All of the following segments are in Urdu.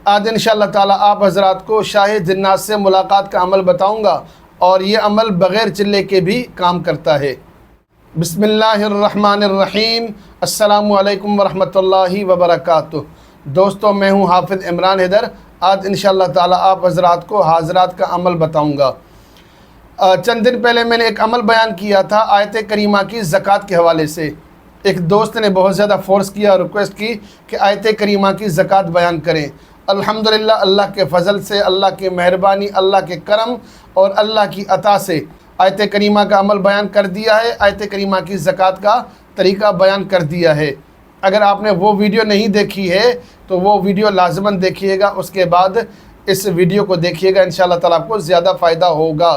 آج انشاءاللہ تعالیٰ آپ حضرات کو شاہ جنات سے ملاقات کا عمل بتاؤں گا، اور یہ عمل بغیر چلے کے بھی کام کرتا ہے۔ بسم اللہ الرحمن الرحیم۔ السلام علیکم ورحمۃ اللہ وبرکاتہ۔ دوستو، میں ہوں حافظ عمران حیدر۔ آج انشاءاللہ تعالیٰ آپ حضرات کو حاضرات کا عمل بتاؤں گا۔ چند دن پہلے میں نے ایک عمل بیان کیا تھا آیت کریمہ کی زکوٰۃ کے حوالے سے۔ ایک دوست نے بہت زیادہ فورس کیا، ریکویسٹ کی کہ آیت کریمہ کی زکوٰۃ بیان کریں۔ الحمدللہ اللہ کے فضل سے، اللہ کی مہربانی، اللہ کے کرم اور اللہ کی عطا سے آیت کریمہ کا عمل بیان کر دیا ہے، آیت کریمہ کی زکوٰۃ کا طریقہ بیان کر دیا ہے۔ اگر آپ نے وہ ویڈیو نہیں دیکھی ہے تو وہ ویڈیو لازماً دیکھیے گا، اس کے بعد اس ویڈیو کو دیکھیے گا، انشاءاللہ تعالیٰ آپ کو زیادہ فائدہ ہوگا۔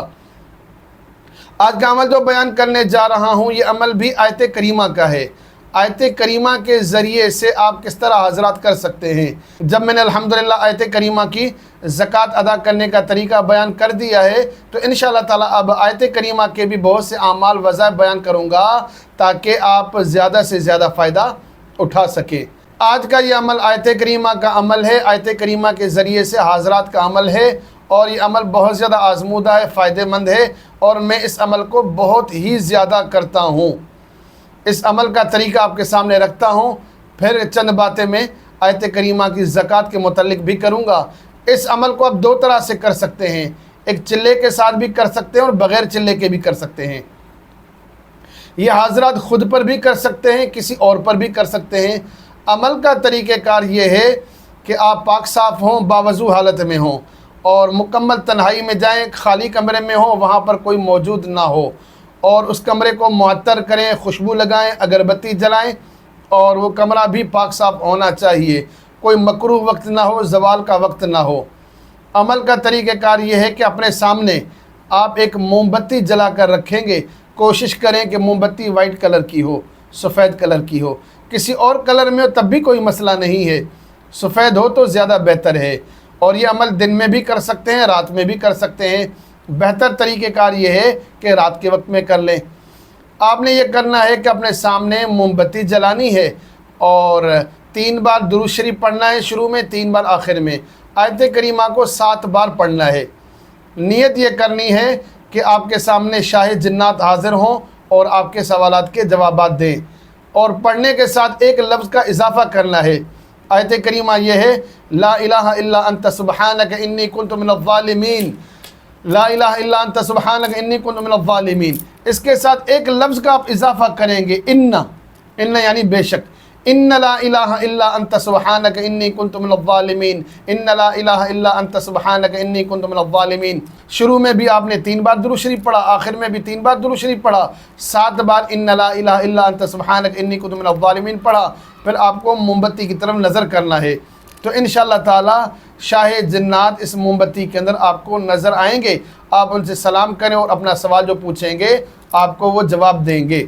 آج کا عمل جو بیان کرنے جا رہا ہوں، یہ عمل بھی آیت کریمہ کا ہے۔ آیت کریمہ کے ذریعے سے آپ کس طرح حاضرات کر سکتے ہیں۔ جب میں نے الحمدللہ آیت کریمہ کی زکوٰۃ ادا کرنے کا طریقہ بیان کر دیا ہے، تو انشاءاللہ تعالیٰ اب آیت کریمہ کے بھی بہت سے اعمال وظائف بیان کروں گا تاکہ آپ زیادہ سے زیادہ فائدہ اٹھا سکیں۔ آج کا یہ عمل آیت کریمہ کا عمل ہے، آیت کریمہ کے ذریعے سے حاضرات کا عمل ہے، اور یہ عمل بہت زیادہ آزمودہ ہے، فائدہ مند ہے، اور میں اس عمل کو بہت ہی زیادہ کرتا ہوں۔ اس عمل کا طریقہ آپ کے سامنے رکھتا ہوں، پھر چند باتیں میں آیت کریمہ کی زکوٰۃ کے متعلق بھی کروں گا۔ اس عمل کو آپ دو طرح سے کر سکتے ہیں، ایک چلے کے ساتھ بھی کر سکتے ہیں اور بغیر چلے کے بھی کر سکتے ہیں۔ یہ حاضرات خود پر بھی کر سکتے ہیں، کسی اور پر بھی کر سکتے ہیں۔ عمل کا طریقہ کار یہ ہے کہ آپ پاک صاف ہوں، باوضو حالت میں ہوں، اور مکمل تنہائی میں جائیں، خالی کمرے میں ہوں، وہاں پر کوئی موجود نہ ہو، اور اس کمرے کو معطر کریں، خوشبو لگائیں، اگربتی جلائیں، اور وہ کمرہ بھی پاک صاف ہونا چاہیے، کوئی مکروہ وقت نہ ہو، زوال کا وقت نہ ہو۔ عمل کا طریقہ کار یہ ہے کہ اپنے سامنے آپ ایک موم بتی جلا کر رکھیں گے۔ کوشش کریں کہ موم بتی وائٹ کلر کی ہو، سفید کلر کی ہو، کسی اور کلر میں ہو تب بھی کوئی مسئلہ نہیں ہے، سفید ہو تو زیادہ بہتر ہے۔ اور یہ عمل دن میں بھی کر سکتے ہیں، رات میں بھی کر سکتے ہیں۔ بہتر طریقہ کار یہ ہے کہ رات کے وقت میں کر لیں۔ آپ نے یہ کرنا ہے کہ اپنے سامنے موم بتی جلانی ہے، اور 3 بار درود شریف پڑھنا ہے، شروع میں 3 بار آخر میں۔ آیت کریمہ کو 7 بار پڑھنا ہے۔ نیت یہ کرنی ہے کہ آپ کے سامنے شاہ جنات حاضر ہوں اور آپ کے سوالات کے جوابات دیں، اور پڑھنے کے ساتھ ایک لفظ کا اضافہ کرنا ہے۔ آیت کریمہ یہ ہے، لا الہ الا انت سبحانک انی کنت من الظالمین، لا الہ الا انت سبحانک انی کنت من الظالمین۔ اس کے ساتھ ایک لفظ کا آپ اضافہ کریں گے، ان یعنی بے شک، ان لا الہ الا انت سبحانک انی کنت من الظالمین، ان لا الہ الا انت سبحانک انی کنت من الظالمین۔ شروع میں بھی آپ نے 3 بار درود شریف پڑھا، آخر میں بھی 3 بار درود شریف پڑھا، 7 بار ان لا الہ الا انت سبحانک انی کنت من الظالمین پڑھا۔ پھر آپ کو موم بتی کی طرف نظر کرنا ہے، تو انشاءاللہ تعالی شاہ جنات اس موم بتی کے اندر آپ کو نظر آئیں گے۔ آپ ان سے سلام کریں اور اپنا سوال جو پوچھیں گے آپ کو وہ جواب دیں گے۔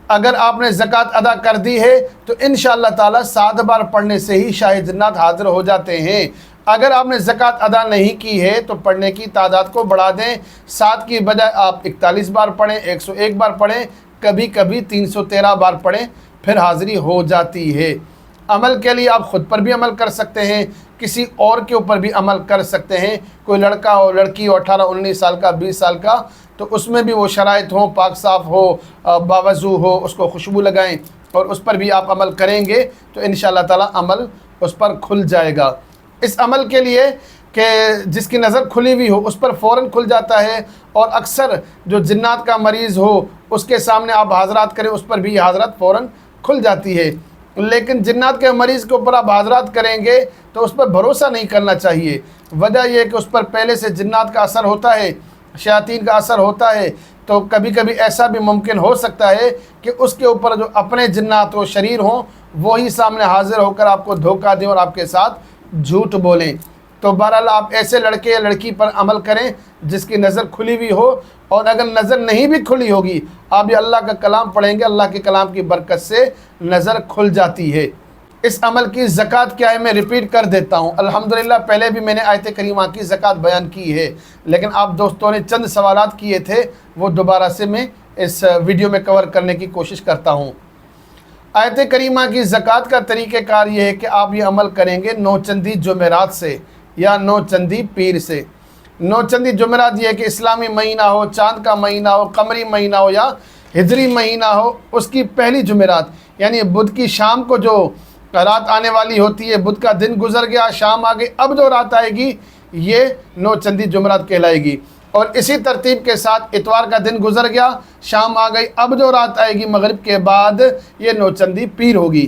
اگر آپ نے زکوٰۃ ادا کر دی ہے تو انشاءاللہ تعالی 7 بار پڑھنے سے ہی شاہ جنات حاضر ہو جاتے ہیں۔ اگر آپ نے زکوٰۃ ادا نہیں کی ہے تو پڑھنے کی تعداد کو بڑھا دیں، 7 کی بجائے آپ 41 بار پڑھیں، 101 بار پڑھیں، کبھی کبھی 313 بار پڑھیں، پھر حاضری ہو جاتی ہے۔ عمل کے لیے آپ خود پر بھی عمل کر سکتے ہیں، کسی اور کے اوپر بھی عمل کر سکتے ہیں۔ کوئی لڑکا ہو، لڑکی ہو، 18 19 سال کا، 20 سال کا، تو اس میں بھی وہ شرائط ہوں، پاک صاف ہو، باوضو ہو، اس کو خوشبو لگائیں، اور اس پر بھی آپ عمل کریں گے تو انشاءاللہ تعالی عمل اس پر کھل جائے گا۔ اس عمل کے لیے کہ جس کی نظر کھلی ہوئی ہو اس پر فوراً کھل جاتا ہے، اور اکثر جو جنات کا مریض ہو اس کے سامنے آپ حاضرات کریں، اس پر بھی یہ حاضرات فوراً کھل جاتی ہے۔ لیکن جنات کے مریض کے اوپر آپ حاضرات کریں گے تو اس پر بھروسہ نہیں کرنا چاہیے۔ وجہ یہ کہ اس پر پہلے سے جنات کا اثر ہوتا ہے، شیاطین کا اثر ہوتا ہے، تو کبھی کبھی ایسا بھی ممکن ہو سکتا ہے کہ اس کے اوپر جو اپنے جنات و شریر ہوں وہی سامنے حاضر ہو کر آپ کو دھوکہ دیں اور آپ کے ساتھ جھوٹ بولیں۔ تو بہرحال آپ ایسے لڑکے یا لڑکی پر عمل کریں جس کی نظر کھلی ہوئی ہو، اور اگر نظر نہیں بھی کھلی ہوگی آپ یہ اللہ کا کلام پڑھیں گے، اللہ کے کلام کی برکت سے نظر کھل جاتی ہے۔ اس عمل کی زکوٰۃ کیا ہے میں ریپیٹ کر دیتا ہوں۔ الحمدللہ پہلے بھی میں نے آیت کریمہ کی زکوٰۃ بیان کی ہے، لیکن آپ دوستوں نے چند سوالات کیے تھے، وہ دوبارہ سے میں اس ویڈیو میں کور کرنے کی کوشش کرتا ہوں۔ آیت کریمہ کی زکوٰۃ کا طریقہ کار یہ ہے کہ آپ یہ عمل کریں گے نوچندی جمعرات سے یا نوچندی پیر سے۔ نوچندی جمعرات یہ ہے کہ اسلامی مہینہ ہو، چاند کا مہینہ ہو، قمری مہینہ ہو یا ہجری مہینہ ہو، اس کی پہلی جمعرات یعنی بدھ کی شام کو جو رات آنے والی ہوتی ہے، بدھ کا دن گزر گیا، شام آ گئی، اب جو رات آئے گی یہ نوچندی جمعرات کہلائے گی۔ اور اسی ترتیب کے ساتھ اتوار کا دن گزر گیا، شام آ گئی، اب جو رات آئے گی مغرب کے بعد یہ نوچندی پیر ہوگی۔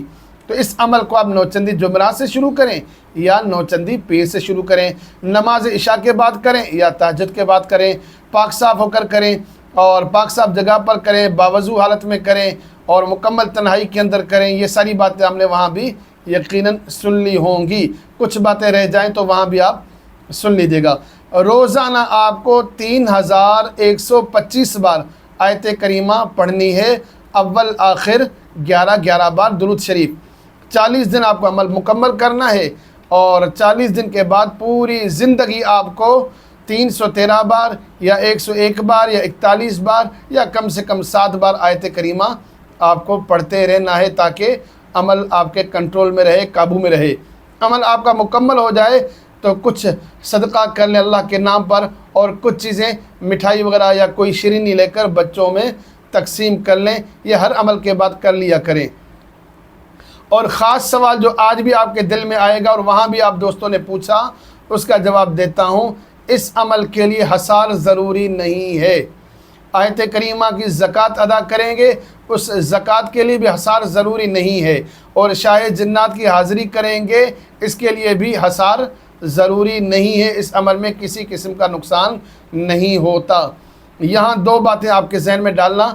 تو اس عمل کو آپ نوچندی جمعرات سے شروع کریں یا نوچندی پیر سے شروع کریں، نماز عشاء کے بعد کریں یا تہجد کے بعد کریں، پاک صاف ہو کر کریں اور پاک صاف جگہ پر کریں، باوضو حالت میں کریں اور مکمل تنہائی کے اندر کریں۔ یہ ساری باتیں ہم نے وہاں بھی یقیناً سن لی ہوں گی، کچھ باتیں رہ جائیں تو وہاں بھی آپ سن لیجیے گا۔ روزانہ آپ کو 3125 بار آیت کریمہ پڑھنی ہے، اول آخر 11 بار درود شریف۔ 40 دن آپ کو عمل مکمل کرنا ہے اور 40 دن کے بعد پوری زندگی آپ کو 313 بار یا 101 بار یا 41 بار یا کم سے کم 7 بار آیت کریمہ آپ کو پڑھتے رہنا ہے تاکہ عمل آپ کے کنٹرول میں رہے، قابو میں رہے۔ عمل آپ کا مکمل ہو جائے تو کچھ صدقہ کر لیں اللہ کے نام پر اور کچھ چیزیں مٹھائی وغیرہ یا کوئی شیرینی لے کر بچوں میں تقسیم کر لیں۔ یہ ہر عمل کے بعد کر لیا کریں۔ اور خاص سوال جو آج بھی آپ کے دل میں آئے گا اور وہاں بھی آپ دوستوں نے پوچھا، اس کا جواب دیتا ہوں۔ اس عمل کے لیے حصار ضروری نہیں ہے۔ آیت کریمہ کی زکوٰۃ ادا کریں گے، اس زکوٰۃ کے لیے بھی حصار ضروری نہیں ہے، اور شاہ جنات کی حاضری کریں گے، اس کے لیے بھی حصار ضروری نہیں ہے۔ اس عمل میں کسی قسم کا نقصان نہیں ہوتا۔ یہاں 2 باتیں آپ کے ذہن میں ڈالنا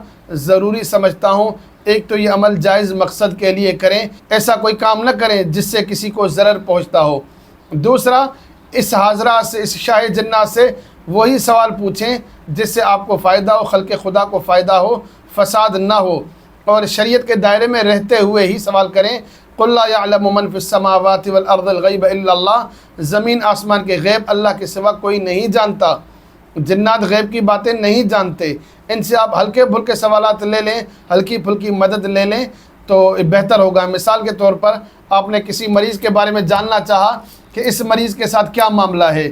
ضروری سمجھتا ہوں۔ ایک تو یہ عمل جائز مقصد کے لیے کریں، ایسا کوئی کام نہ کریں جس سے کسی کو ضرر پہنچتا ہو۔ دوسرا، اس حاضرہ سے، اس شاہ جنات سے وہی سوال پوچھیں جس سے آپ کو فائدہ ہو، خلق خدا کو فائدہ ہو، فساد نہ ہو، اور شریعت کے دائرے میں رہتے ہوئے ہی سوال کریں۔ قُلْ لَا يَعْلَمُ مَنْ فِي السَّمَاوَاتِ وَالْأَرْضِ الْغَيْبَ إِلَّا اللَّهُ، زمین آسمان کے غیب اللہ کے سوا کوئی نہیں جانتا۔ جنات غیب کی باتیں نہیں جانتے، ان سے آپ ہلکے پھلکے سوالات لے لیں، ہلکی پھلکی مدد لے لیں تو بہتر ہوگا۔ مثال کے طور پر آپ نے کسی مریض کے بارے میں جاننا چاہا کہ اس مریض کے ساتھ کیا معاملہ ہے،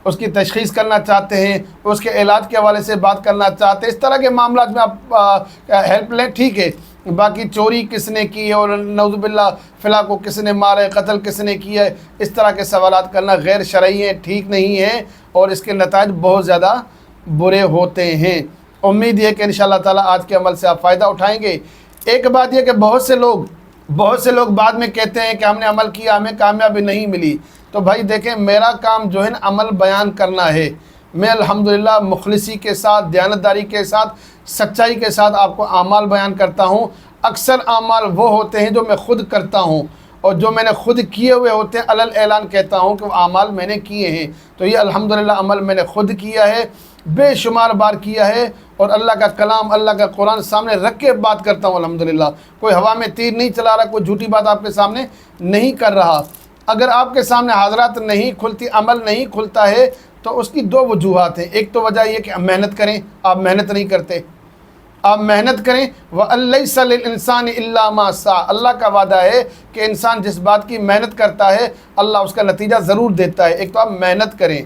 اس کی تشخیص کرنا چاہتے ہیں، اس کے علاج کے حوالے سے بات کرنا چاہتے ہیں، اس طرح کے معاملات میں آپ ہیلپ لیں، ٹھیک ہے۔ باقی چوری کس نے کی ہے اور نعوذ باللہ فلاں کو کس نے مارا ہے، قتل کس نے کیا ہے، اس طرح کے سوالات کرنا غیر شرعی ہیں، ٹھیک نہیں ہیں اور اس کے نتائج بہت زیادہ برے ہوتے ہیں۔ امید یہ کہ انشاءاللہ تعالیٰ آج کے عمل سے آپ فائدہ اٹھائیں گے۔ ایک بات یہ کہ بہت سے لوگ بعد میں کہتے ہیں کہ ہم نے عمل کیا، ہمیں کامیابی نہیں ملی۔ تو بھائی دیکھیں، میرا کام جو ہے نا عمل بیان کرنا ہے۔ میں الحمدللہ مخلصی کے ساتھ، دیانتداری کے ساتھ، سچائی کے ساتھ آپ کو اعمال بیان کرتا ہوں۔ اکثر اعمال وہ ہوتے ہیں جو میں خود کرتا ہوں اور جو میں نے خود کیے ہوئے ہوتے ہیں، علل اعلان کہتا ہوں کہ وہ اعمال میں نے کیے ہیں۔ تو یہ الحمدللہ عمل میں نے خود کیا ہے، بے شمار بار کیا ہے، اور اللہ کا کلام، اللہ کا قرآن سامنے رکھ کے بات کرتا ہوں الحمدللہ۔ کوئی ہوا میں تیر نہیں چلا رہا، کوئی جھوٹی بات آپ کے سامنے نہیں کر رہا۔ اگر آپ کے سامنے حاضرات نہیں کھلتی، عمل نہیں کھلتا ہے تو اس کی 2 وجوہات ہیں۔ ایک تو وجہ یہ کہ محنت کریں، آپ محنت نہیں کرتے۔ آپ محنت کریں، وَأَلَّيْسَ لِلْإِنسَانِ إِلَّا مَا سَعَى، اللہ کا وعدہ ہے کہ انسان جس بات کی محنت کرتا ہے اللہ اس کا نتیجہ ضرور دیتا ہے۔ ایک تو آپ محنت کریں۔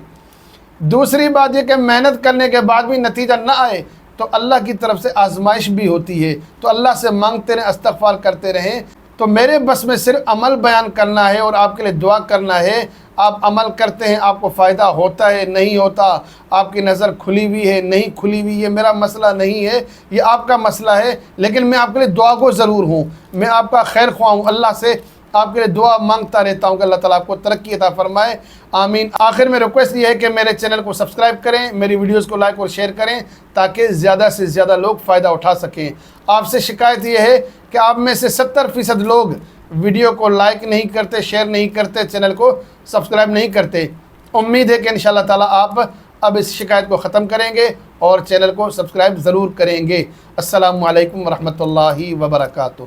دوسری بات یہ کہ محنت کرنے کے بعد بھی نتیجہ نہ آئے تو اللہ کی طرف سے آزمائش بھی ہوتی ہے، تو اللہ سے مانگتے رہیں، استغفار کرتے رہیں۔ تو میرے بس میں صرف عمل بیان کرنا ہے اور آپ کے لیے دعا کرنا ہے۔ آپ عمل کرتے ہیں، آپ کو فائدہ ہوتا ہے، نہیں ہوتا، آپ کی نظر کھلی ہوئی ہے، نہیں کھلی ہوئی، یہ میرا مسئلہ نہیں ہے، یہ آپ کا مسئلہ ہے، لیکن میں آپ کے لیے دعا کو ضرور ہوں، میں آپ کا خیر خواہ ہوں۔ اللہ سے آپ کے لیے دعا مانگتا رہتا ہوں کہ اللہ تعالیٰ آپ کو ترقی عطا فرمائے، آمین۔ آخر میں ریکویسٹ یہ ہے کہ میرے چینل کو سبسکرائب کریں، میری ویڈیوز کو لائک اور شیئر کریں تاکہ زیادہ سے زیادہ لوگ فائدہ اٹھا سکیں۔ آپ سے شکایت یہ ہے کہ آپ میں سے 70% لوگ ویڈیو کو لائک نہیں کرتے، شیئر نہیں کرتے، چینل کو سبسکرائب نہیں کرتے۔ امید ہے کہ انشاءاللہ تعالیٰ آپ اب اس شکایت کو ختم کریں گے اور چینل کو سبسکرائب ضرور کریں گے۔ السلام علیکم ورحمۃ اللہ وبرکاتہ۔